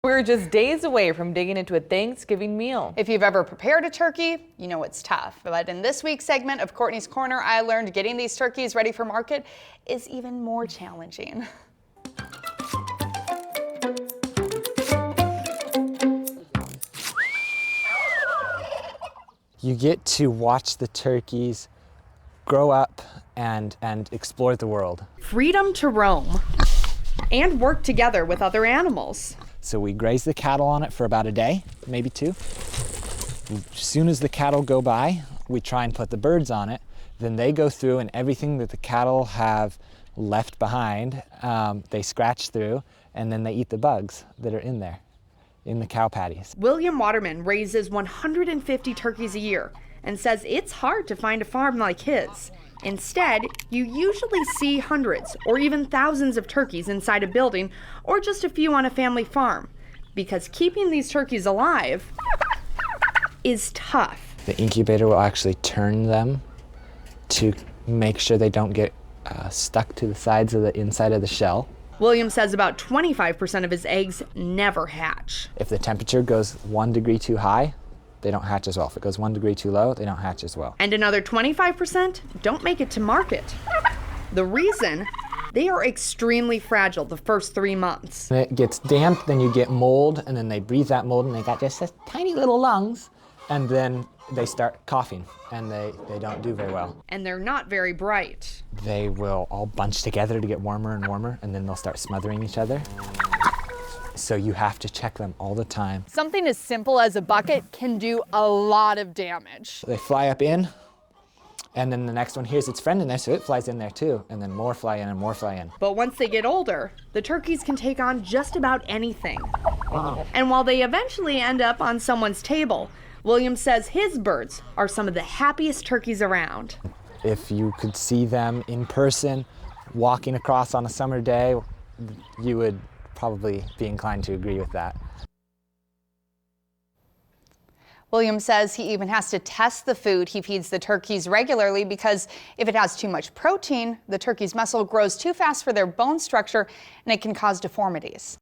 We're just days away from digging into a Thanksgiving meal. If you've ever prepared a turkey, you know it's tough. But in this week's segment of Courtney's Corner, I learned getting these turkeys ready for market is even more challenging. You get to watch the turkeys grow up and explore the world. Freedom to roam and work together with other animals. So we graze the cattle on it for about a day, maybe two. As soon as the cattle go by, we try and put the birds on it. Then they go through, and everything that the cattle have left behind, they scratch through, and then they eat the bugs that are in there, in the cow patties. William Waterman raises 150 turkeys a year and says it's hard to find a farm like his. Instead, you usually see hundreds or even thousands of turkeys inside a building or just a few on a family farm, because keeping these turkeys alive is tough. The incubator will actually turn them to make sure they don't get stuck to the sides of the inside of the shell. William says about 25% of his eggs never hatch. If the temperature goes 1 degree too high, they don't hatch as well. If it goes 1 degree too low, they don't hatch as well. And another 25% don't make it to market. The reason? They are extremely fragile the first 3 months. When it gets damp, then you get mold, and then they breathe that mold, and they got just this tiny little lungs, and then they start coughing, and they don't do very well. And they're not very bright. They will all bunch together to get warmer and warmer, and then they'll start smothering each other. So you have to check them all the time. Something as simple as a bucket can do a lot of damage. They fly up in, and then the next one hears its friend in there, so it flies in there too, and then more fly in and more fly in. But once they get older, the turkeys can take on just about anything. And while they eventually end up on someone's table, William says his birds are some of the happiest turkeys around. If you could see them in person, walking across on a summer day, you would probably be inclined to agree with that. William says he even has to test the food he feeds the turkeys regularly, because if it has too much protein, the turkey's muscle grows too fast for their bone structure and it can cause deformities.